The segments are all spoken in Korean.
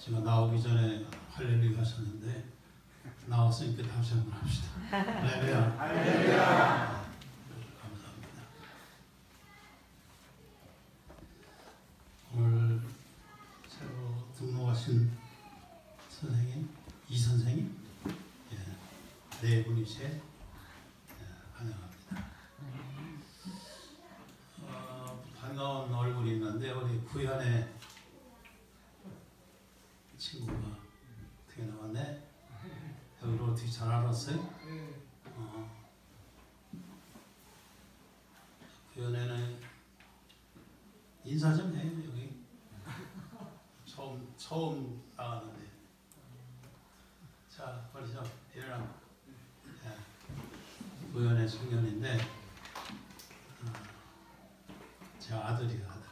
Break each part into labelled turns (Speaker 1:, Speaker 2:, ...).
Speaker 1: 제가 나오기 전에 할렐루야 하셨는데 나왔으니까 다시 한번 합시다. 할렐루야. 할렐루야. 감사합니다. 오늘 새로 등록하신 선생님, 이 선생님, 네 분이세 환영합니다. 반가운 얼굴이 있는데 우리 구현의 친구가 어떻게 나왔네? 여기로 어떻게 잘 알았어요? 구현에는 인사 좀 해요. 여기 처음 나왔는데. 자, 빨리 좀 일어나. 구현의 청년인데 제 아들이에요, 아들.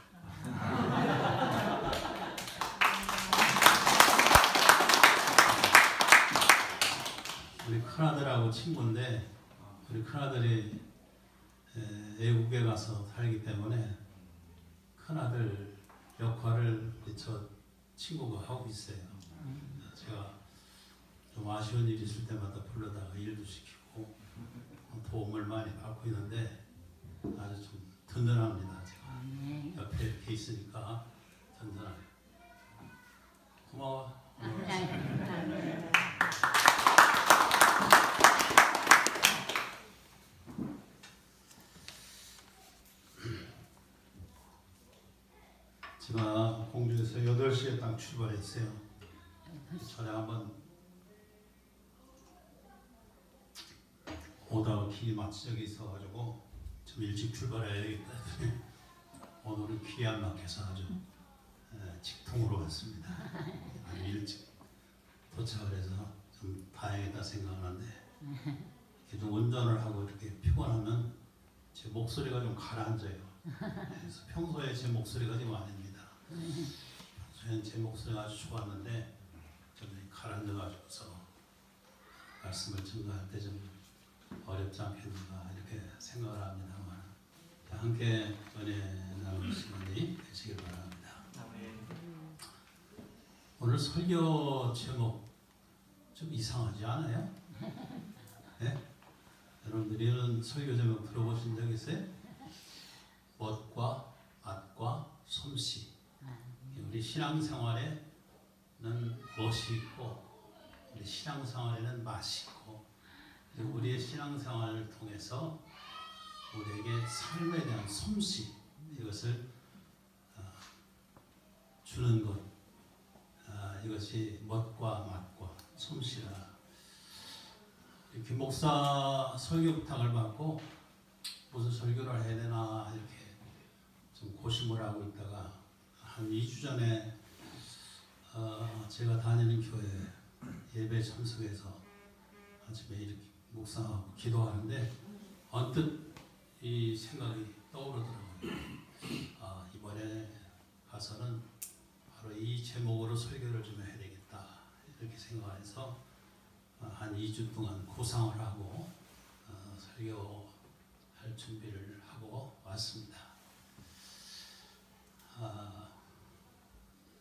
Speaker 1: 우리 큰아들하고 친구인데 우리 큰아들이 외국에 가서 살기 때문에 큰아들 역할을 저 친구가 하고 있어요. 제가 좀 아쉬운 일이 있을 때마다 불러다가 일도 시키고 도움을 많이 받고 있는데 아주 좀 든든합니다. 제가 옆에 이렇게 있으니까 든든해요. 고마워. 제가 공주에서 8시에 딱 출발했어요. 전에 한번 오다가 길이 막힌 적이 있어가지고 좀 일찍 출발해야 되겠다 했더니 오늘은 길이 안 막혀서 아주 직통으로 왔습니다. 아주 일찍 도착을 해서 좀 다행이다 생각하는데 좀 운전을 하고 이렇게 피곤하면 제 목소리가 좀 가라앉아요. 그래서 평소에 제 목소리가 좀 아닙니다. 평소에는 제 목소리가 아주 좋았는데 좀 가라앉아가지고서 말씀을 증거할 때 좀 어렵지 않겠는가 이렇게 생각을 합니다만 함께 은혜 나누는 시간이 되시길 바랍니다. 오늘 설교 제목 좀 이상하지 않아요? 네? 여러분들이 이런 설교 제목 들어보신 적 있어요? 멋과 맛과 솜씨. 우리 신앙생활에는 멋이 있고 우리 신앙생활에는 맛이 있고 그리고 우리의 신앙생활을 통해서 우리에게 삶에 대한 솜씨 이것을 주는 것 이것이 멋과 맛과 솜씨라. 이렇게 목사 설교 부탁을 받고 무슨 설교를 해야 되나 이렇게 좀 고심을 하고 있다가 한 2주 전에 제가 다니는 교회 예배 참석해서 아침에 이렇게 묵상하고 기도하는데 언뜻 이 생각이 떠오르더라고요. 이번에 가서는 바로 이 제목으로 설교를 좀 해야 되겠다 이렇게 생각해서 한 2주 동안 구상을 하고 설교할 준비를 하고 왔습니다.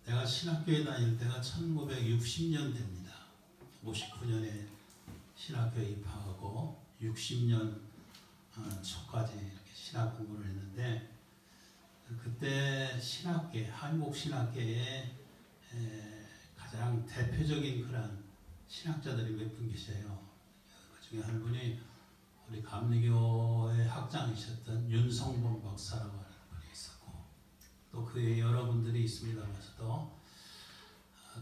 Speaker 1: 내가 신학교에 다닐 때가 1960년대입니다. 59년에 신학교에 입학하고 60년 초까지 이렇게 신학 공부를 했는데 그때 신학계, 한국 신학계에 가장 대표적인 그런 신학자들이 몇 분 계세요. 그 중에 한 분이 우리 감리교의 학장이셨던 윤성범 박사라고 하는 분이 있었고 또 그 외에 여러분들이 있습니다면서도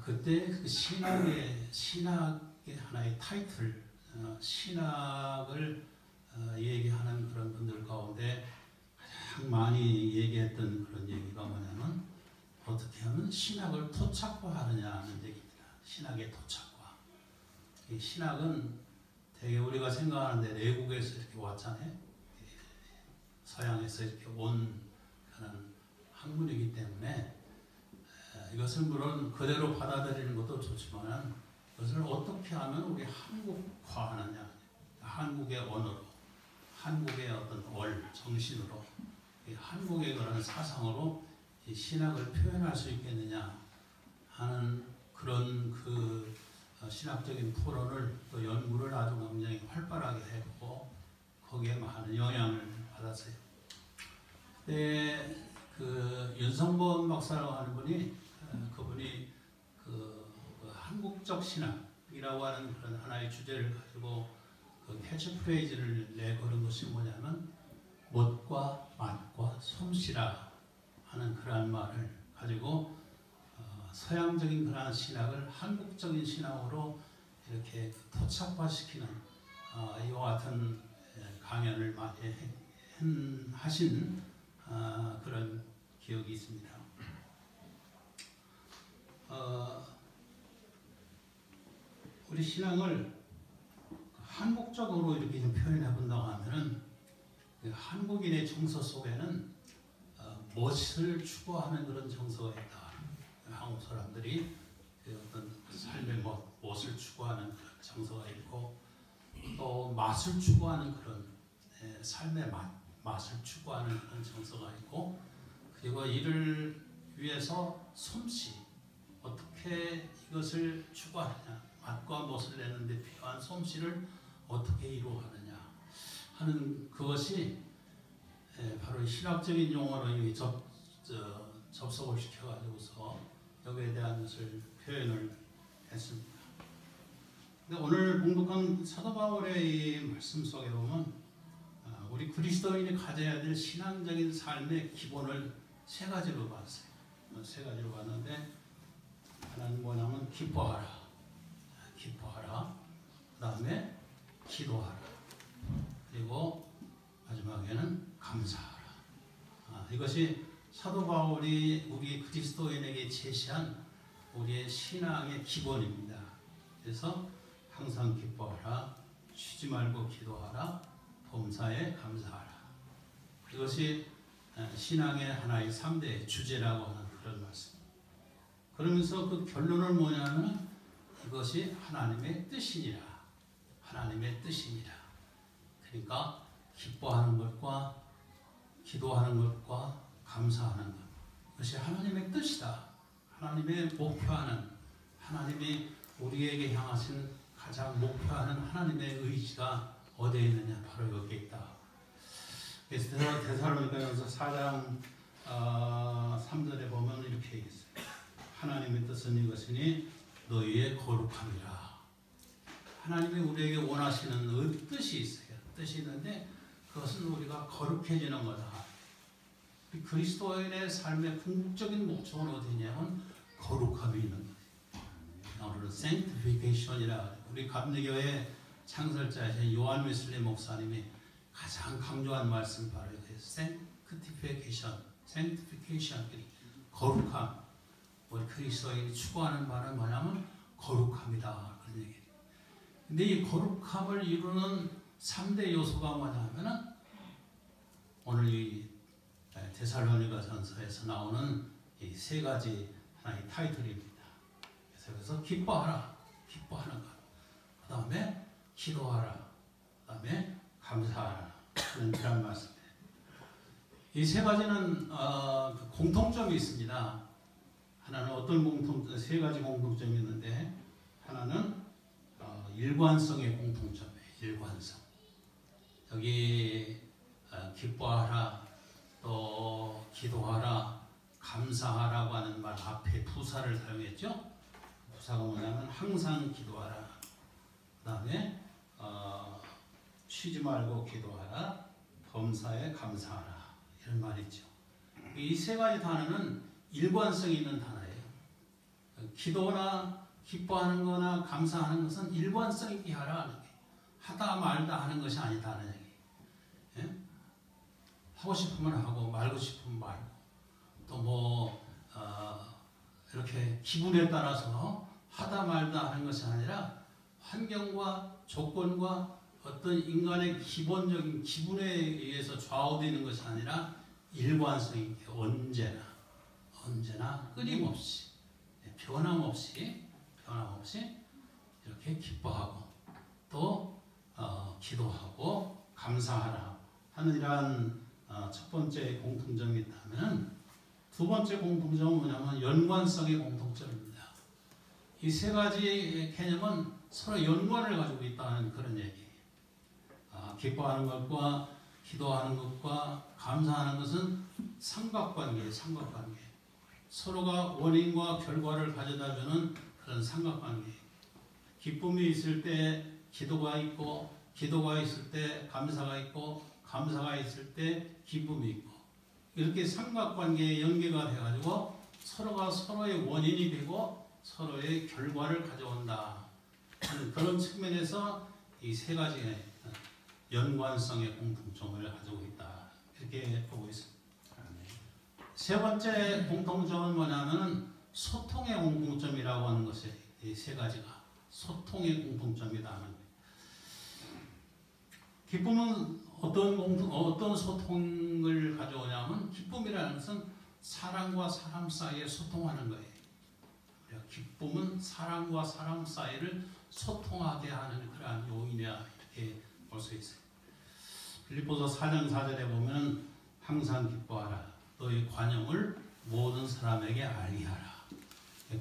Speaker 1: 그때 그 신학의 하나의 타이틀 신학을 얘기하는 그런 분들 가운데 가장 많이 얘기했던 그런 얘기가 뭐냐면 어떻게 하면 신학을 토착화하느냐는 얘기입니다. 신학의 토착화. 이 신학은 되게 우리가 생각하는데 외국에서 이렇게 왔잖아요. 서양에서 이렇게 온 그런 학문이기 때문에 이것을 물론 그대로 받아들이는 것도 좋지만 그것을 어떻게 하면 우리 한국화하느냐, 한국의 언어로, 한국의 어떤 정신으로, 한국의 그런 사상으로 이 신학을 표현할 수 있겠느냐 하는 그런 신학적인 토론을 또 연구를 아주 굉장히 활발하게 했고 거기에 많은 영향을 받았어요. 그때 그 윤성본 박사라고 하는 분이 그분이 그 한국적 신학이라고 하는 그런 하나의 주제를 가지고 그 캐치프레이즈를 내걸은 것이 뭐냐면 못과 맛과 솜씨라 하는 그러한 말을 가지고 서양적인 그러한 신학을 한국적인 신학으로 이렇게 토착화시키는 이와 같은 강연을 많이 하신 그런 기억이 있습니다. 우리 신앙을 한국적으로 이렇게 좀 표현해 본다고 하면은 그 한국인의 정서 속에는 멋을 추구하는 그런 정서가 있다. 한국 사람들이 그 어떤 삶의 멋을 추구하는 그런 정서가 있고 또 맛을 추구하는 그런 삶의 맛을 추구하는 그런 정서가 있고 그리고 이를 위해서 솜씨 어떻게 이것을 추구하느냐 맛과 멋을 내는데 필요한 솜씨를 어떻게 이루어가느냐 하는 그것이 바로 신학적인 용어로 접속을 시켜가지고서 여기에 대한 것을 표현을 했습니다. 근데 오늘 봉독한 사도 바울의 이 말씀 속에 보면 우리 그리스도인이 가져야 될 신앙적인 삶의 기본을 세 가지로 봤어요. 세 가지로 봤는데 하나는 뭐냐면 기뻐하라. 기뻐하라. 그 다음에 기도하라. 그리고 마지막에는 감사하라. 이것이 사도 바울이 우리 그리스도인에게 제시한 우리의 신앙의 기본입니다. 그래서 항상 기뻐하라. 쉬지 말고 기도하라. 범사에 감사하라. 이것이 신앙의 하나의 3대 주제라고 하는 그런 말씀. 그러면서 그 결론은 뭐냐면 이것이 하나님의 뜻이니라. 하나님의 뜻입니다. 그러니까 기뻐하는 것과 기도하는 것과 감사하는 것. 그것이 하나님의 뜻이다. 하나님의 목표하는 하나님이 우리에게 향하신 가장 목표하는 하나님의 의지가 어디에 있느냐? 바로 여기에 있다. 그래서 데살로니가전서 4장 3절에 보면 이렇게 얘기했어요. 하나님의 뜻은 이것이니 너희의 거룩함이라. 하나님이 우리에게 원하시는 뜻이 있어요. 뜻이 있는데 그것은 우리가 거룩해지는 거다. 그리스도인의 삶의 궁극적인 목적은 어디냐면 거룩함이 있는 거예요. 오늘은 sanctification이라 우리 감리교회 창설자이신 요한 웨슬리 목사님이 가장 강조한 말씀 바로 이거예요. sanctification, 거룩함. 우리 그리스도인이 추구하는 바는 뭐냐면 거룩함이다. 그런 얘기예요. 근데 이 거룩함을 이루는 3대 요소가 뭐냐면은 오늘 이 데살로니가 전서에서 나오는 이 세 가지 하나의 타이틀입니다. 그래서 기뻐하라, 기뻐하는 것. 그 다음에 기도하라, 그 다음에 감사하라. 그런 말씀이에요. 이 세 가지는 공통점이 있습니다. 하나는 어떤 세 가지 공통점이 있는데 하나는 일관성의 공통점이에요. 일관성. 여기 기뻐하라, 또 기도하라, 감사하라고 하는 말 앞에 부사를 사용했죠. 부사가 뭐냐면 항상 기도하라. 그 다음에 쉬지 말고 기도하라, 범사에 감사하라. 이런 말이죠. 이 세 가지 단어는 일관성이 있는 단어예요. 기도나 기뻐하는 거나 감사하는 것은 일관성 있게 하라 하는 게 하다 말다 하는 것이 아니다는 얘기. 예? 하고 싶으면 하고 말고 싶으면 말고 또 이렇게 기분에 따라서 하다 말다 하는 것이 아니라 환경과 조건과 어떤 인간의 기본적인 기분에 의해서 좌우되는 것이 아니라 일관성 있게 언제나 끊임없이 변함없이 이렇게 기뻐하고 또 기도하고 감사하라 하는 이러한 첫 번째 공통점이 있다면 두 번째 공통점은 뭐냐면 연관성의 공통점입니다. 이 세 가지 개념은 서로 연관을 가지고 있다는 그런 얘기. 기뻐하는 것과 기도하는 것과 감사하는 것은 삼각관계예요. 삼각관계. 서로가 원인과 결과를 가져다주는 그런 삼각관계. 기쁨이 있을 때 기도가 있고, 기도가 있을 때 감사가 있고, 감사가 있을 때 기쁨이 있고, 이렇게 삼각관계에 연계가 돼가지고 서로가 서로의 원인이 되고 서로의 결과를 가져온다 하는 그런 측면에서 이 세 가지의 연관성의 공통점을 가지고 있다, 이렇게 보고 있습니다. 세 번째 공통점은 뭐냐면 소통의 공통점이라고 하는 것이, 이 세 가지가 소통의 공통점이다 하는 거예요. 기쁨은 어떤 소통을 가져오냐면, 기쁨이라는 것은 사람과 사람 사이에 소통하는 거예요. 기쁨은 사람과 사람 사이를 소통하게 하는 그러한 요인이야, 이렇게 볼 수 있어요. 빌립보서 4장 4절에 보면 항상 기뻐하라. 너희 관용을 모든 사람에게 알게 하라.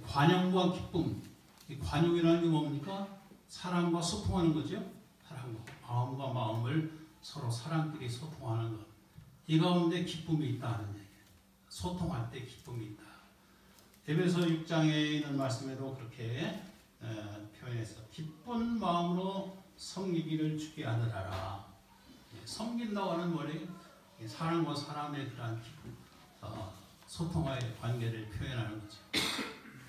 Speaker 1: 관용과 기쁨. 이 관용이라는 게 뭡니까? 사람과 소통하는 거죠. 사람과 마음과 마음을 서로 사람끼리 소통하는 것. 이 가운데 기쁨이 있다는 얘기예요. 소통할 때 기쁨이 있다. 에베소 6장에 있는 말씀에도 그렇게 표현해서 기쁜 마음으로 섬기기를 주께 하느라라. 섬긴다고 하는 말이 사람과 사람의 그러한 소통의 관계를 표현하는 거죠.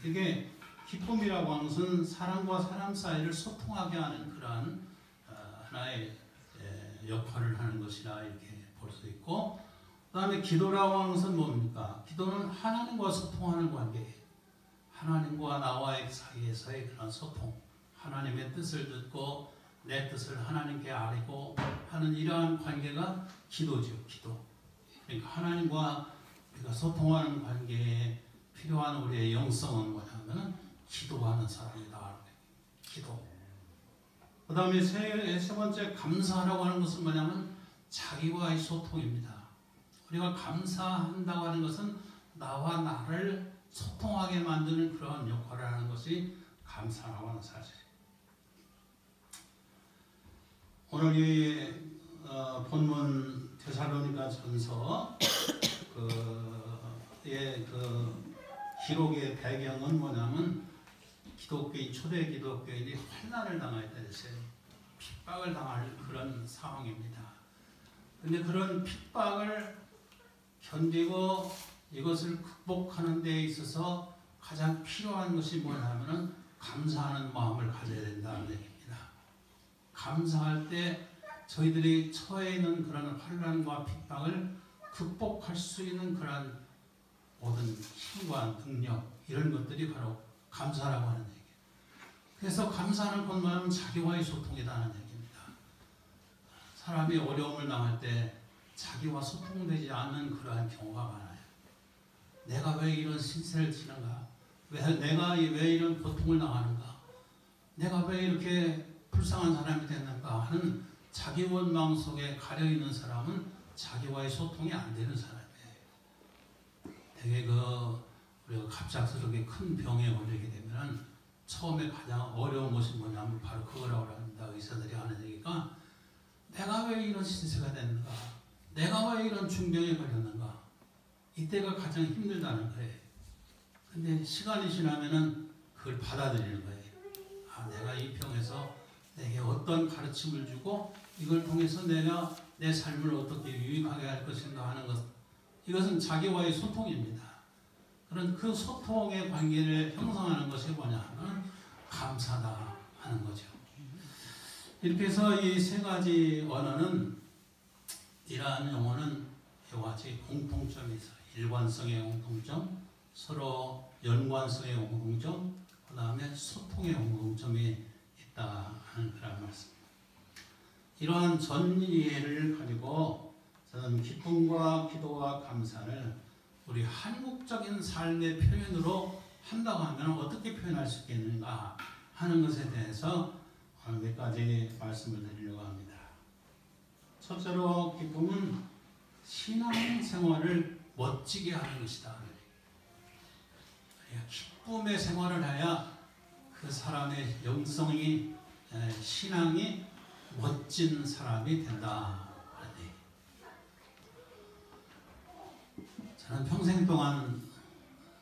Speaker 1: 이게 기쁨이라고 하는 것은 사람과 사람 사이를 소통하게 하는 그러한 하나의 역할을 하는 것이라 이렇게 볼 수 있고, 그 다음에 기도라고 하는 것은 뭡니까? 기도는 하나님과 소통하는 관계예요. 하나님과 나와의 사이에서의 그런 소통, 하나님의 뜻을 듣고 내 뜻을 하나님께 아뢰고 하는 이러한 관계가 기도죠. 기도. 그러니까 하나님과 우리가 소통하는 관계에 필요한 우리의 영성은 뭐냐면 기도하는 사람이다. 기도. 그 다음에 세 번째 감사라고 하는 것은 뭐냐면 자기와의 소통입니다. 우리가 감사한다고 하는 것은 나와 나를 소통하게 만드는 그런 역할을 하는 것이 감사라고 하는 사실입니다. 오늘 이 본문 데살로니가 전서 그 기록의 배경은 뭐냐면 기독교인, 초대 기독교인이 환난을 당할 때 됐어요. 핍박을 당할 그런 상황입니다. 그런데 그런 핍박을 견디고 이것을 극복하는 데 있어서 가장 필요한 것이 뭐냐면 감사하는 마음을 가져야 된다는 얘기입니다. 감사할 때 저희들이 처해 있는 그런 환난과 핍박을 극복할 수 있는 그런 모든 힘과 능력, 이런 것들이 바로 감사라고 하는 얘기예요. 그래서 감사하는 것 말하면 자기와의 소통이라는 얘기입니다. 사람이 어려움을 당할 때 자기와 소통되지 않는 그러한 경우가 많아요. 내가 왜 이런 신세를 지는가? 내가 왜 이런 고통을 당하는가? 내가 왜 이렇게 불쌍한 사람이 됐는가 하는 자기 원망 속에 가려있는 사람은 자기와의 소통이 안 되는 사람이에요. 되게 우리가 갑작스럽게 큰 병에 걸리게 되면 처음에 가장 어려운 것이 뭐냐면 바로 그거라고 합니다. 의사들이 하는 얘기가 내가 왜 이런 신세가 됐는가? 내가 왜 이런 중병에 걸렸는가? 이때가 가장 힘들다는 거예요. 근데 시간이 지나면은 그걸 받아들이는 거예요. 내가 이 병에서 내게 어떤 가르침을 주고 이걸 통해서 내가 내 삶을 어떻게 유익하게 할 것인가 하는 것, 이것은 자기와의 소통입니다. 그런 그 소통의 관계를 형성하는 것이 뭐냐면 감사다 하는 거죠. 이렇게 해서 이 세 가지 언어는, 이러한 용어는 이와 같이 공통점이 있어요. 일관성의 공통점, 서로 연관성의 공통점, 그 다음에 소통의 공통점이 있다 하는 그런 말씀입니다. 이러한 전이해를 가지고 저는 기쁨과 기도와 감사를 우리 한국적인 삶의 표현으로 한다고 하면 어떻게 표현할 수 있겠는가 하는 것에 대해서 몇 가지 말씀을 드리려고 합니다. 첫째로 기쁨은 신앙생활을 멋지게 하는 것이다. 기쁨의 생활을 해야 그 사람의 영성이 신앙이 멋진 사람이 된다. 저는 평생 동안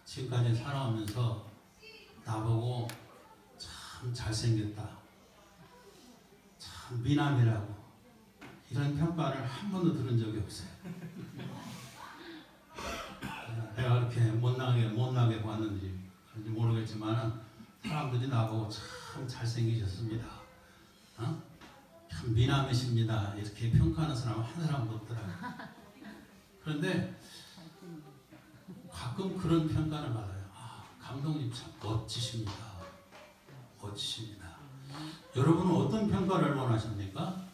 Speaker 1: 지금까지 살아오면서 나보고 참 잘생겼다, 참 미남이라고 이런 평가를 한 번도 들은 적이 없어요. 내가 그렇게 못나게 봤는지 그런지 모르겠지만 사람들이 나보고 참 잘생기셨습니다, 참 미남이십니다 이렇게 평가하는 사람은 한 사람도 없더라고요. 그런데 가끔 그런 평가를 받아요. 감독님 참 멋지십니다. 멋지십니다. 여러분은 어떤 평가를 원하십니까?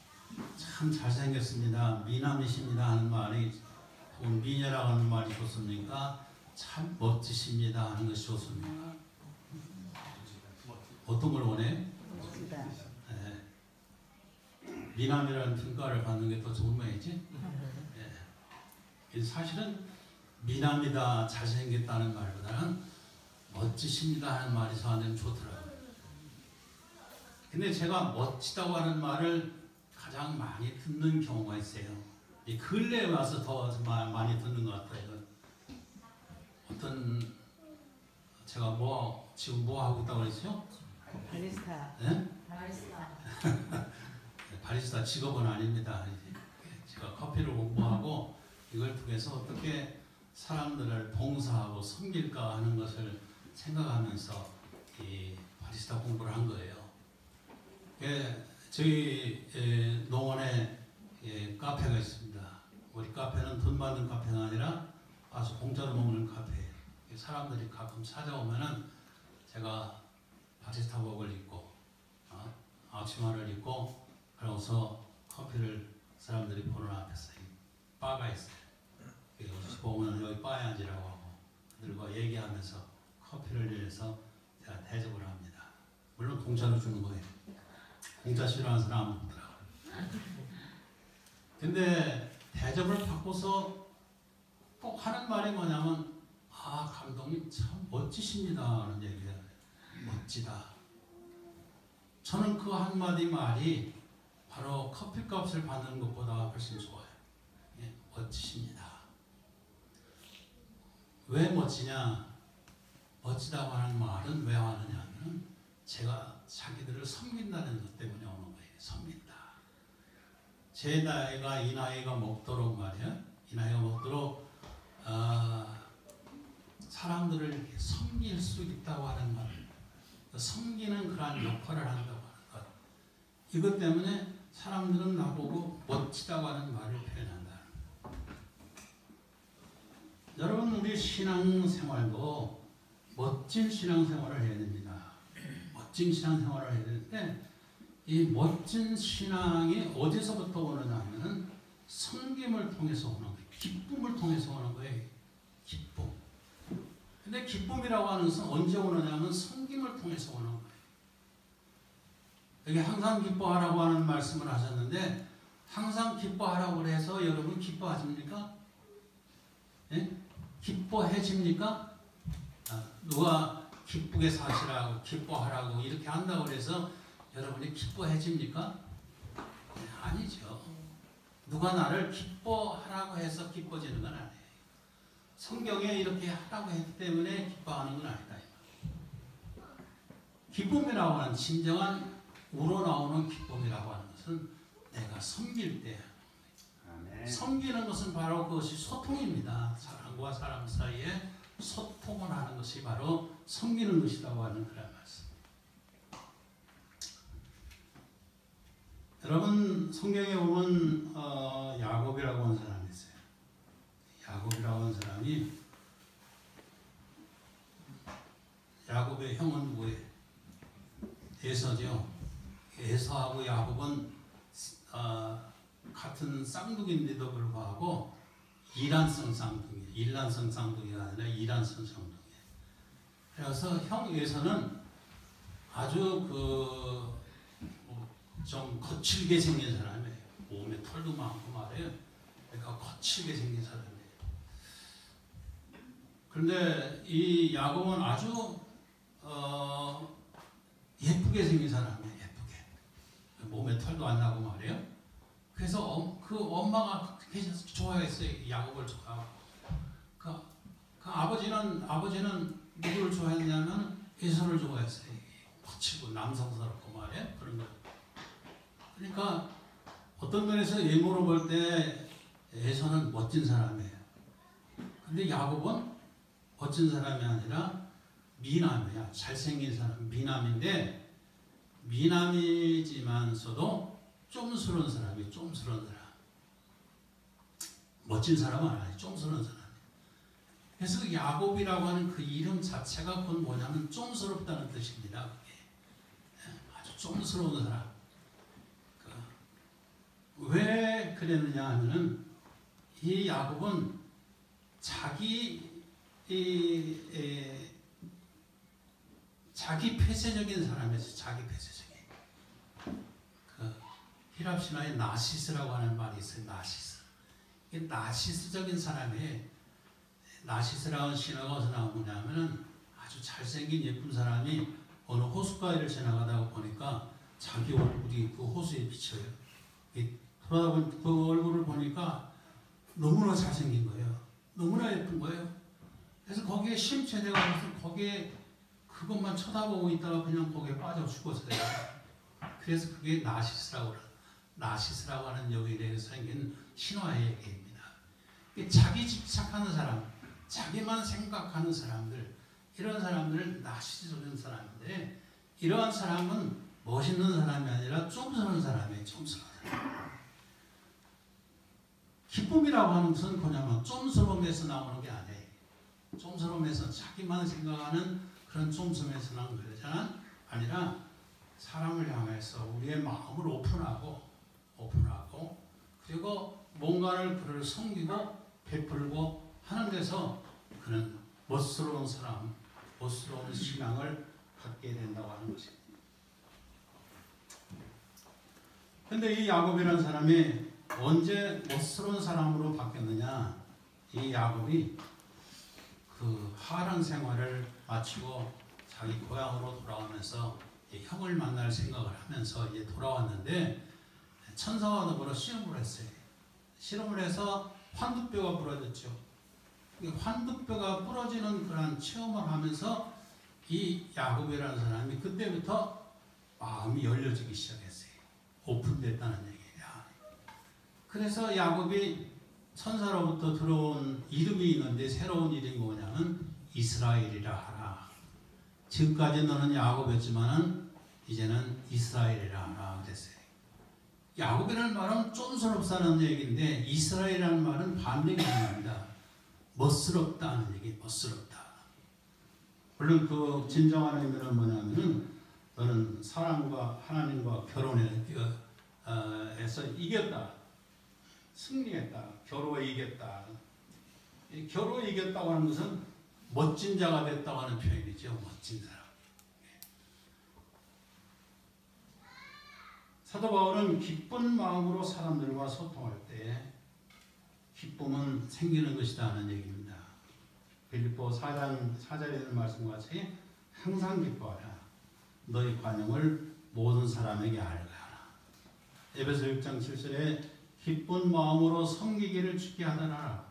Speaker 1: 참 잘생겼습니다, 미남이십니다 하는 말이, 혹은 미녀라고 하는 말이 좋습니까? 참 멋지십니다 하는 것이 좋습니까? 어떤 걸 원해요? 네. 미남이라는 평가를 받는 게 더 좋은 모양이지? 네. 사실은 미남이다, 잘생겼다는 말보다는 멋지십니다 하는 말이 저한테는 좋더라고요. 근데 제가 멋지다고 하는 말을 가장 많이 듣는 경우가 있어요. 이 근래에 와서 더 많이 듣는 것 같아요. 어떤, 제가 지금 뭐 하고 있다고 그랬죠?
Speaker 2: 바리스타.
Speaker 1: 네?
Speaker 2: 바리스타.
Speaker 1: 바리스타 직업은 아닙니다. 제가 커피를 공부하고 이걸 통해서 어떻게 사람들을 봉사하고 섬길까 하는 것을 생각하면서 이 바리스타 공부를 한 거예요. 저희 농원에 카페가 있습니다. 우리 카페는 돈 받는 카페가 아니라 와서 공짜로 먹는 카페예요. 사람들이 가끔 찾아오면은 제가 바리스타복을 입고 앞치마를 입고 그러고서 커피를 사람들이 보는 앞에서 바가 있어요. 보면 여기 바에 앉으라고 하고 그들과 얘기하면서 커피를 내려서 제가 대접을 합니다. 물론 공짜로 주는 거예요. 공짜 싫어하는 사람은 없더라고요. 근데 대접을 받고서 꼭 하는 말이 뭐냐면 감독님 참 멋지십니다 하는 얘기예요. 멋지다. 저는 그 한마디 말이 바로 커피값을 받는 것보다 훨씬 좋아요. 멋지십니다. 왜 멋지냐? 멋지다고 하는 말은 왜 하느냐 하면 제가 자기들을 섬긴다는 것 때문에 오는 거예요. 섬긴다. 제 나이가 이 나이가 먹도록 말이야. 이 나이가 먹도록 사람들을 이렇게 섬길 수 있다고 하는 말, 섬기는 그러한 역할을 한다고 하는 것. 이것 때문에 사람들은 나보고 멋지다고 하는 말을 표현한다. 여러분, 우리 신앙생활도 멋진 신앙생활을 해야 됩니다. 멋진 신앙생활을 해야 되는데 이 멋진 신앙이 어디서부터 오느냐 하면 섬김을 통해서 오는 거예요. 기쁨을 통해서 오는 거예요. 기쁨. 근데 기쁨이라고 하는 것은 언제 오느냐 하면 섬김을 통해서 오는 거예요. 여기 항상 기뻐하라고 하는 말씀을 하셨는데 항상 기뻐하라고 해서 여러분 기뻐하십니까? 예? 기뻐해집니까? 누가 기쁘게 사시라고 기뻐하라고 이렇게 한다고 해서 여러분이 기뻐해집니까? 네, 아니죠. 누가 나를 기뻐하라고 해서 기뻐지는 건 아니에요. 성경에 이렇게 하라고 했기 때문에 기뻐하는 건 아니다. 기쁨이라고 하는 진정한 우러나오는 기쁨이라고 하는 것은 내가 섬길 때 섬기는 것은 바로 그것이 소통입니다. 사람과 사람 사이에 소통을 하는 것이 바로 섬기는 것이라고 하는 그런 말씀. 여러분 성경에 보면 야곱이라고 하는 사람이 있어요. 야곱이라고 하는 사람이 야곱의 형은 누구예요? 에서죠. 에서하고 야곱은 같은 쌍둥이인데도 불구하고 이란성 쌍둥이, 일란성 쌍둥이가 아니라 이란성 쌍둥이. 그래서 형 에서는 아주 좀 거칠게 생긴 사람이에요. 몸에 털도 많고 말이에요. 그러니까 거칠게 생긴 사람이에요. 그런데 이 야곱은 아주 예쁘게 생긴 사람이에요. 예쁘게. 몸에 털도 안 나고 말이에요. 그래서 그 엄마가 계속 좋아했어요. 야곱을 좋아하고. 그 아버지는 누구를 좋아했냐면 에서를 좋아했어요. 거치고 남성스럽고 말이에요. 그런 거. 그러니까 어떤 면에서 외모로 볼 때 에서는 멋진 사람이에요. 근데 야곱은 멋진 사람이 아니라 미남이야. 잘생긴 사람, 미남인데 미남이지만서도 좀스러운 사람이 좀스러운 사람. 멋진 사람은 아니에요. 좀스러운 사람. 그래서 그 야곱이라고 하는 그 이름 자체가 곧 뭐냐면 좀스럽다는 뜻입니다. 그게. 아주 좀스러운 사람. 왜 그랬느냐 하면은 이 야곱은 자기 폐쇄적인 사람이었어요. 자기 폐쇄적인. 그 히랍 신화에 나시스라고 하는 말이 있어요. 나시스. 이 나시스적인 사람이 나시스라는 신화가 어디서 나오냐면은 아주 잘생긴 예쁜 사람이 어느 호숫가를 지나가다가 보니까 자기 얼굴이 그 호수에 비쳐요. 돌아보니 그 얼굴을 보니까 너무나 잘생긴 거예요. 너무나 예쁜 거예요. 그래서 거기에 심취돼가지고 거기에 그것만 쳐다보고 있다가 그냥 거기에 빠져 죽었어요. 그래서 그게 나시스라고 하는 여기에 생긴 신화의 얘기입니다. 자기 집착하는 사람, 자기만 생각하는 사람들, 이런 사람들을 나시스적인 사람인데 이러한 사람은 멋있는 사람이 아니라 좀스러운 사람이에요. 좀스러운 사람. 기쁨이라고 하는 것은 뭐냐면 좀스러움에서 나오는 게 아니에요. 좀스러움에서 자기만 생각하는 그런 좀스러움에서 나오는 거잖아. 아니라 사람을 향해서 우리의 마음을 오픈하고 그리고 뭔가를 그를 섬기고 베풀고 하는 데서 그는 멋스러운 사람, 멋스러운 신앙을 갖게 된다고 하는 것입니다. 근데 이 야곱이라는 사람이 언제 멋스러운 사람으로 바뀌었느냐? 이 야곱이 그 하란 생활을 마치고 자기 고향으로 돌아오면서 형을 만날 생각을 하면서 이제 돌아왔는데 천사와 더불어 씨름을 했어요. 씨름을 해서 환두뼈가 부러졌죠. 환두뼈가 부러지는 그런 체험을 하면서 이 야곱이라는 사람이 그때부터 마음이 열려지기 시작했어요. 오픈됐다는 얘기예요. 그래서 야곱이 천사로부터 들어온 이름이 있는데 새로운 이름이 뭐냐면 이스라엘이라 하라. 지금까지 너는 야곱이었지만은 이제는 이스라엘이라 하라 그랬어요. 야곱이라는 말은 쫀스럽다는 얘기인데 이스라엘이라는 말은 반대가 아닙니다. 멋스럽다는 얘기, 멋스럽다. 물론 그 진정한 의미는 뭐냐면은 너는 사람과 하나님과 결혼해서 이겼다. 승리했다. 겨루어 이겼다. 이 겨루어 이겼다고 하는 것은 멋진 자가 됐다고 하는 표현이죠. 멋진 사람. 사도 바울은 기쁜 마음으로 사람들과 소통할 때 기쁨은 생기는 것이다 하는 얘기입니다. 빌립보 4장 4절에 있는 말씀과 같이 항상 기뻐하라. 너희 관용을 모든 사람에게 알게 하라. 에베소 6장 7절에 기쁜 마음으로 섬기기를 주게 하더라.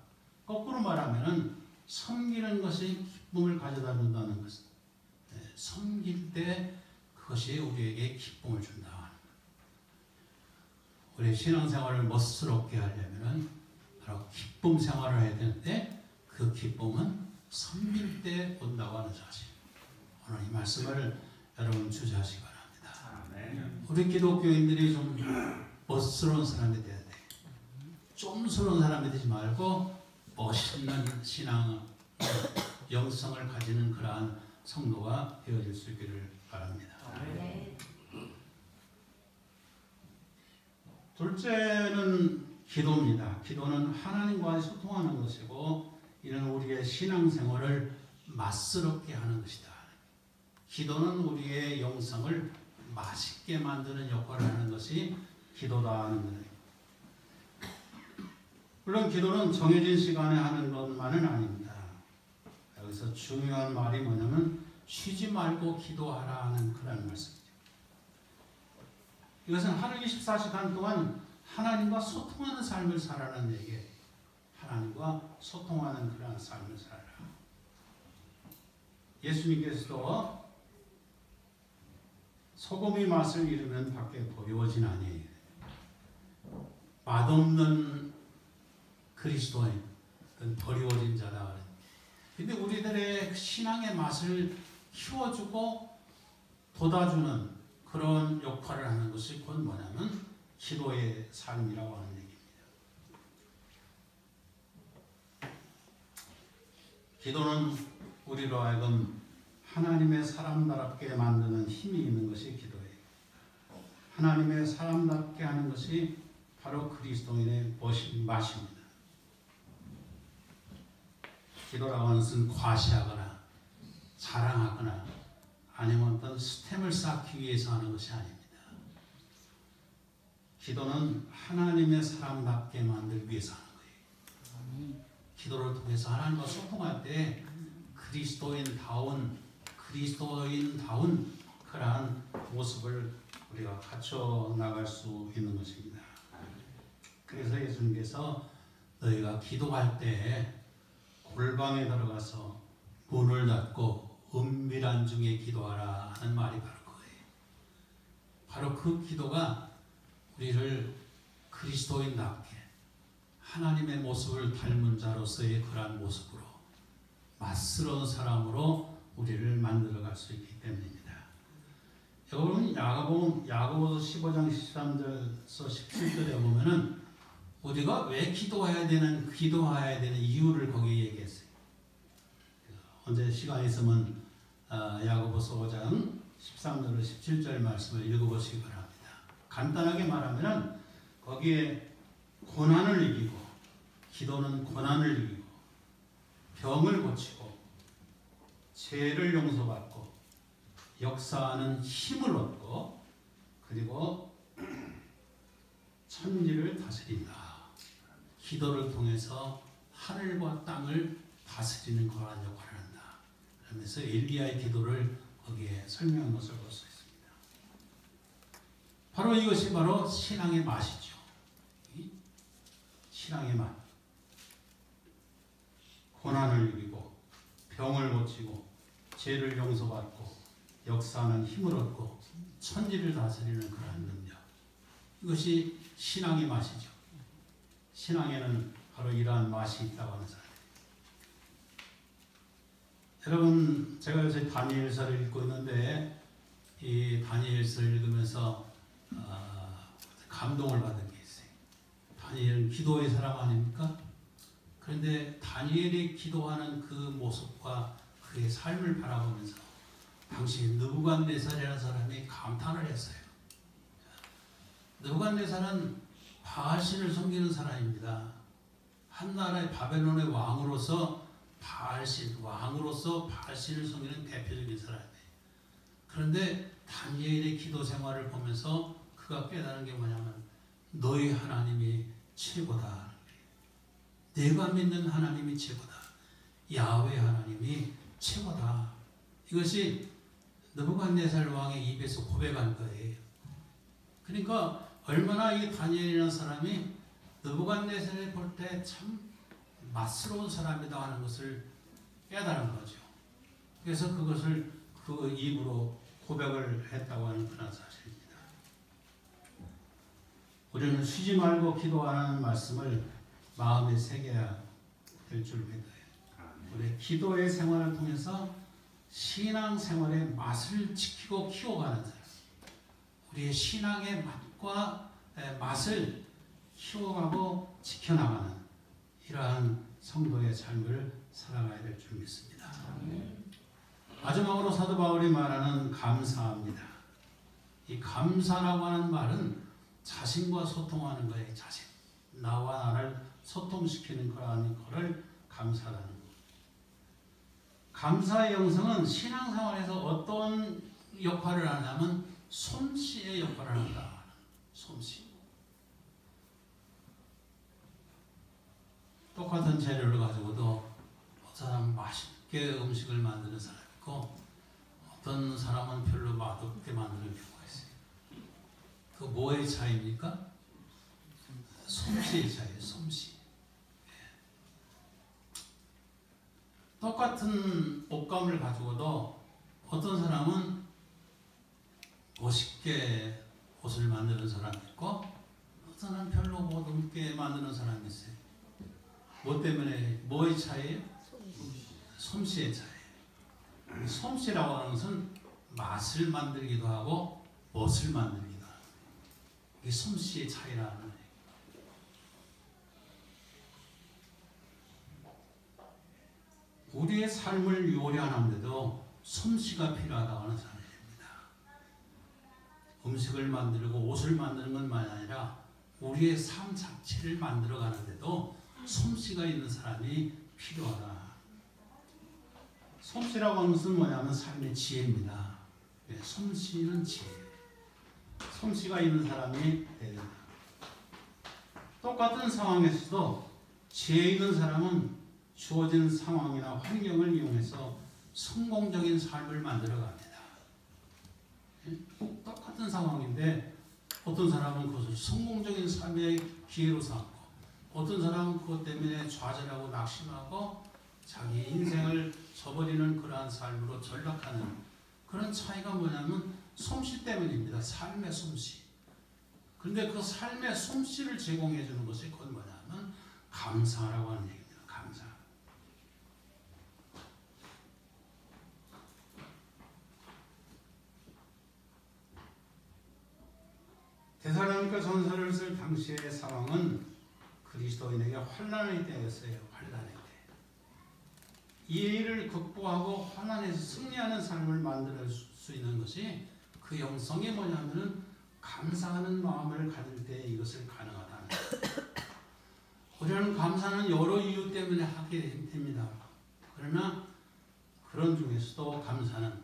Speaker 1: 거꾸로 말하면은 섬기는 것이 기쁨을 가져다 준다는 것은 섬길 때 그것이 우리에게 기쁨을 준다. 우리 신앙생활을 멋스럽게 하려면은 바로 기쁨 생활을 해야 되는데 그 기쁨은 섬길 때 온다고 하는 사실. 오늘 이 말씀을 여러분 주시하시기 바랍니다. 아멘. 우리 기독교인들이 좀 멋스러운 사람이 돼야 돼. 좀스러운 사람이 되지 말고 멋있는 신앙, 영성을 가지는 그러한 성도가 되어질 수 있기를 바랍니다. 아멘. 둘째는 기도입니다. 기도는 하나님과 소통하는 것이고 이는 우리의 신앙생활을 맛스럽게 하는 것이다. 기도는 우리의 영성을 맛있게 만드는 역할을 하는 것이 기도다 하는 거예요. 물론 기도는 정해진 시간에 하는 것만은 아닙니다. 여기서 중요한 말이 뭐냐면 쉬지 말고 기도하라 하는 그런 말씀이죠. 이것은 하루 24시간 동안 하나님과 소통하는 삶을 살아라는 얘기예요. 하나님과 소통하는 그러한 삶을 살아라. 예수님께서도 소금이 맛을 잃으면 밖에 보여진 아니에요. 맛없는 그리스도인, 버리워진 자다. 근데 우리들의 신앙의 맛을 키워주고 돋아주는 그런 역할을 하는 것이 곧 뭐냐면 기도의 삶이라고 하는 얘기입니다. 기도는 우리로 하여금 하나님의 사람답게 만드는 힘이 있는 것이 기도예요. 하나님의 사람답게 하는 것이 바로 그리스도인의 맛입니다. 기도라고 하는 것은 과시하거나 자랑하거나 아니면 어떤 스템을 쌓기 위해서 하는 것이 아닙니다. 기도는 하나님의 사람답게 만들기 위해서 하는 거예요. 기도를 통해서 하나님과 소통할 때 그리스도인다운 그러한 모습을 우리가 갖춰 나갈 수 있는 것입니다. 그래서 예수님께서 너희가 기도할 때 골방에 들어가서 문을 닫고 은밀한 중에 기도하라 하는 말이 바로 그거예요. 바로 그 기도가 우리를 그리스도인답게 하나님의 모습을 닮은 자로서의 그러한 모습으로 맛스러운 사람으로 우리를 만들어갈 수 있기 때문입니다. 여러분 야고보서 15장 13절에서 17절에 보면은 우리가 왜 기도해야 되는 이유를 거기에 얘기했어요. 언제 시간이 있으면 야고보서 5장 13절로 17절 말씀을 읽어보시기 바랍니다. 간단하게 말하면 거기에 고난을 이기고 기도는 고난을 이기고 병을 고치고 죄를 용서받고 역사하는 힘을 얻고 그리고 천지를 다스린다. 기도를 통해서 하늘과 땅을 다스리는 그러한 역할을 한다. 그러면서 엘리야의 기도를 거기에 설명한 것을 볼 수 있습니다. 바로 이것이 바로 신앙의 맛이죠. 신앙의 맛. 고난을 이기고 병을 고치고 죄를 용서받고 역사하는 힘을 얻고 천지를 다스리는 그러한 능력. 이것이 신앙의 맛이죠. 신앙에는 바로 이러한 맛이 있다고 하는 사람이에요. 여러분, 제가 요새 다니엘서를 읽고 있는데 이 다니엘서를 읽으면서 감동을 받은 게 있어요. 다니엘은 기도의 사람 아닙니까? 그런데 다니엘이 기도하는 그 모습과 그의 삶을 바라보면서 당시 느부갓네살이라는 사람이 감탄을 했어요. 느부갓네살은 바알신을 섬기는 사람입니다. 한 나라의 바벨론의 왕으로서 바알신을 섬기는 대표적인 사람이에요. 그런데 다니엘의 기도 생활을 보면서 그가 깨달은 게 뭐냐면 너희 하나님이 최고다. 내가 믿는 하나님이 최고다. 야훼 하나님이 최고다. 이것이 느부갓네살 왕의 입에서 고백한 거예요. 그러니까 얼마나 이 다니엘이라는 사람이 느부갓네살을 볼 때 참 맛스러운 사람이다 하는 것을 깨달은 거죠. 그래서 그것을 그 입으로 고백을 했다고 하는 그런 사실입니다. 우리는 쉬지 말고 기도하라는 말씀을 마음에 새겨야 될 줄 믿어요. 우리 기도의 생활을 통해서 신앙 생활의 맛을 지키고 키워가는 사람, 우리의 신앙의 맛과 맛을 키워가고 지켜나가는 이러한 성도의 삶을 살아가야 될 줄 믿습니다. 마지막으로 사도 바울이 말하는 감사합니다. 이 감사라고 하는 말은 자신과 소통하는 거예요. 자신. 나와 나를 소통시키는 거를 감사라는 것. 감사의 영성은 신앙생활에서 어떤 역할을 하냐면 솜씨의 역할을 한다. 솜씨. 똑같은 재료를 가지고도 어떤 사람은 맛있게 음식을 만드는 사람이 있고 어떤 사람은 별로 맛없게 만드는 경우가 있어요. 그 뭐의 차이입니까? 솜씨의 차이예요. 솜씨. 똑같은 옷감을 가지고도 어떤 사람은 멋있게 옷을 만드는 사람이 있고 어떤 사람은 별로 못 없게 만드는 사람이 있어요. 뭐 때문에? 뭐의 차이예요? 솜씨의 차이예요. 솜씨라고 하는 것은 맛을 만들기도 하고 멋을 만들기도 하고 이게 솜씨의 차이라는 거예요. 우리의 삶을 요리하는데도 솜씨가 필요하다고 하는 사람입니다. 음식을 만들고 옷을 만드는 것만 아니라 우리의 삶 자체를 만들어 가는데도 솜씨가 있는 사람이 필요하다. 솜씨라고 하는 것은 뭐냐면 삶의 지혜입니다. 솜씨는 지혜. 솜씨가 있는 사람이 되야 된다. 똑같은 상황에서도 지혜 있는 사람은 주어진 상황이나 환경을 이용해서 성공적인 삶을 만들어 갑니다. 똑같은 상황인데 어떤 사람은 그것을 성공적인 삶의 기회로 삼고 어떤 사람은 그것 때문에 좌절하고 낙심하고 자기 인생을 저버리는 그러한 삶으로 전락하는 그런 차이가 뭐냐면 솜씨 때문입니다. 삶의 솜씨. 그런데 그 삶의 솜씨를 제공해 주는 것이 그건 뭐냐면 감사라고 하는 얘기입니다. 감사. 데살로니가 전서를 쓸 당시의 상황은 그리스도인에게 환난의 때였어요. 환난의 때. 이 일을 극복하고 환난에서 승리하는 삶을 만들 수 있는 것이 그 영성이 뭐냐면은 감사하는 마음을 가질 때 이것을 가능하다는 거예요. 우리는 감사는 여러 이유 때문에 하게 됩니다. 그러나 그런 중에서도 감사는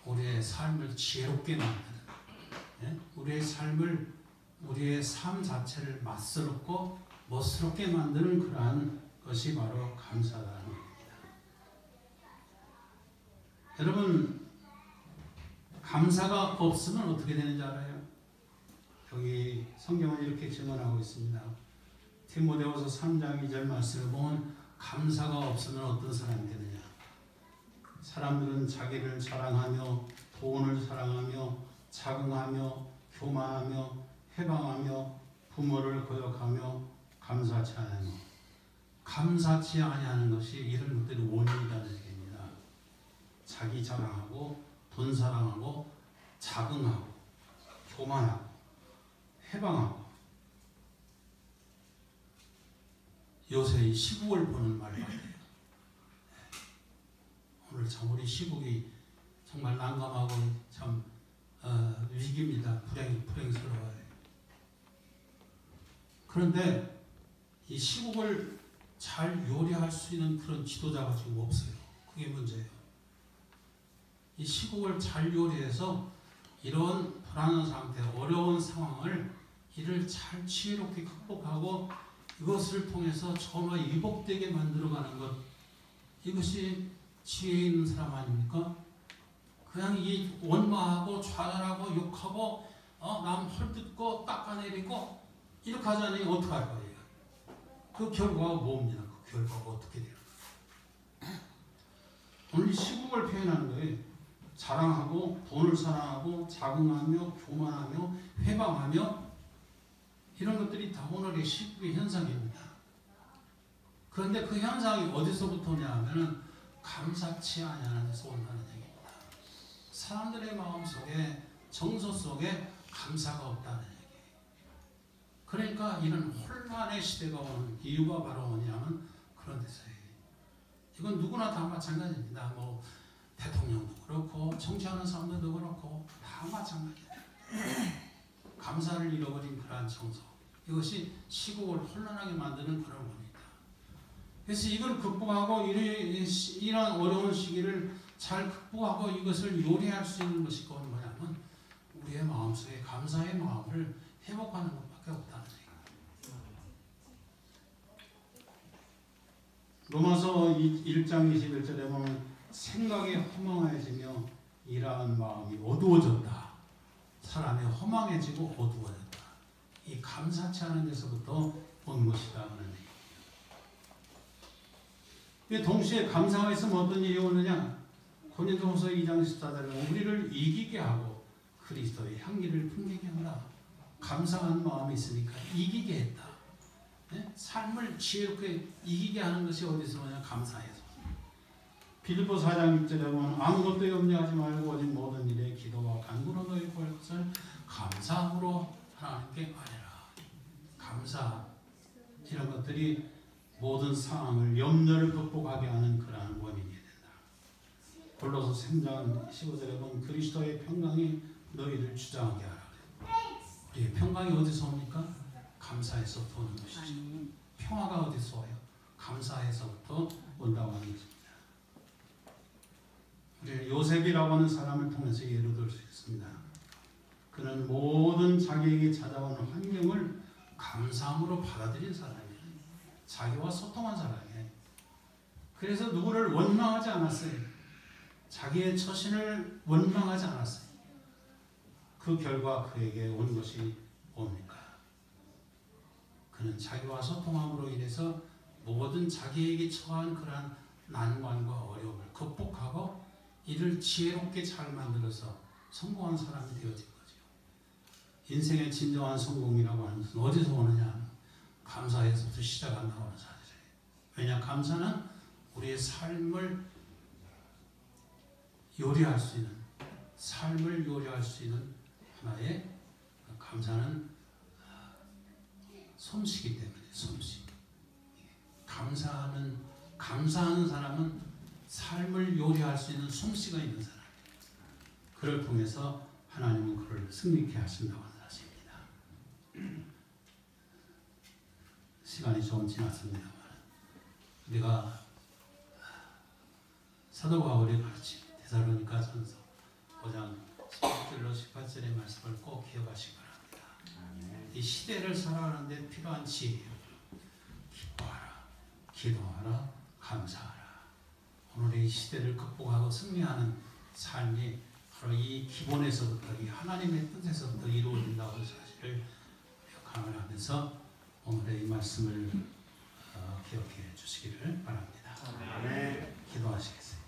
Speaker 1: 우리의 삶을 지혜롭게 만드는, 우리의 삶 자체를 맛스럽고 멋스럽게 만드는 그러한 것이 바로 감사라는 겁니다. 여러분, 감사가 없으면 어떻게 되는지 알아요? 여기 성경은 이렇게 증언하고 있습니다. 디모데후서 3장 2절 말씀을 보면 감사가 없으면 어떤 사람이 되느냐? 사람들은 자기를 자랑하며 돈을 사랑하며 자긍하며 교만하며 해방하며 부모를 거역하며 감사치 아니하며 감사치 아니하는 것이 이런 것들이 원인이라는 얘기입니다. 자기 자랑하고 돈 사랑하고 자긍하고 교만하고 해방하고 요새 이 시국을 보는 말 같아요. 오늘 참 우리 시국이 정말 난감하고 참 위기입니다. 불행스러워요. 그런데 이 시국을 잘 요리할 수 있는 그런 지도자가 지금 없어요. 그게 문제예요. 이 시국을 잘 요리해서 이런 불안한 상태, 어려운 상황을 이를 잘 지혜롭게 극복하고 이것을 통해서 전화 이복되게 만들어가는 것, 이것이 지혜 있는 사람 아닙니까? 그냥 이 원망하고 좌절하고 욕하고 남 헐뜯고 닦아내리고 이렇게 하자니 어떡할 거예요? 그 결과가 뭡니까? 그 결과가 어떻게 돼요? 오늘 이 시국을 표현하는 거예요. 자랑하고 돈을 사랑하고 자긍하며 교만하며 회방하며 이런 것들이 다 오늘의 시국의 현상입니다. 그런데 그 현상이 어디서부터 오냐 하면은 감사치 아니하는 데서 온다는 얘기입니다. 사람들의 마음속에 정서 속에 감사가 없다는 얘기예요. 그러니까 이런 혼란의 시대가 오는 이유가 바로 뭐냐면 그런 데서예요. 이건 누구나 다 마찬가지입니다. 뭐 대통령도 그렇고 정치하는 사람들도 그렇고 다 마찬가지예요. 감사를 잃어버린 그러한 정서, 이것이 시국을 혼란하게 만드는 그런 원인이다. 그래서 이걸 극복하고 이런 어려운 시기를 잘 극복하고 이것을 요리할 수 있는 것이 그건 뭐냐면 우리의 마음속에 감사의 마음을 회복하는 것밖에 없다는 얘기입니다. 로마서 1장 21절에 보면 생각이 허망해지며 일하는 마음이 어두워졌다. 사람이 허망해지고 어두워졌다. 이 감사치 않은 데서부터 온 것이다 하는 얘기예요. 동시에 감사가 있으면 어떤 일이 오느냐? 고린도후서 2장 14절에 우리를 이기게 하고 그리스도의 향기를 풍기게 하라. 감사한 마음이 있으니까 이기게 했다. 네? 삶을 지혜롭게 이기게 하는 것이 어디서 오냐? 감사해서. 빌립보 4장 6절에 보면 아무것도 염려하지 말고 오직 모든 일에 기도와 간구로 너희 구할 것을 감사함으로 하나님께 아뢰라. 감사 이런 것들이 모든 상황을 염려를 극복하게 하는 그러한 원인이 된다. 골로새 3장 15절에 보면 그리스도의 평강이 너희를 주장하게 하라. 우리의 평강이 어디서 옵니까? 감사에서부터 오는 것이죠. 평화가 어디서 와요? 감사에서부터 온다고 하는 것입니다. 우리 요셉이라고 하는 사람을 통해서 예를 들 수 있습니다. 그는 모든 자기에게 찾아오는 환경을 감사함으로 받아들인 사람이에요. 자기와 소통한 사람이에요. 그래서 누구를 원망하지 않았어요. 자기의 처신을 원망하지 않았어요. 그 결과 그에게 온 것이 뭡니까? 그는 자기와 소통함으로 인해서 모든 자기에게 처한 그러한 난관과 어려움을 극복하고 이를 지혜롭게 잘 만들어서 성공한 사람이 되어진 거죠. 인생의 진정한 성공이라고 하는 것은 어디서 오느냐? 감사에서부터 시작한다고 하는 사실이에요. 왜냐? 감사는 우리의 삶을 요리할 수 있는, 삶을 요리할 수 있는 하나의 감사는 솜씨이기 때문에 솜씨. 감사하는 사람은 삶을 요리할 수 있는 솜씨가 있는 사람이에요. 그를 통해서 하나님은 그를 승리케 하신다고 하는 사실입니다. 시간이 조금 지났습니다만 우리가 사도 바울이 가르친 데살로니가전서 5장 16절로 18절의 말씀을 꼭 기억하시기 바랍니다. 이 시대를 살아가는데 필요한 지혜예요. 기뻐하라, 기도하라, 감사하라. 오늘의 이 시대를 극복하고 승리하는 삶이 바로 이 기본에서부터 이 하나님의 뜻에서부터 이루어진다고 하는 사실을 감을 하면서 오늘의 이 말씀을 기억해 주시기를 바랍니다. 기도하시겠습니다.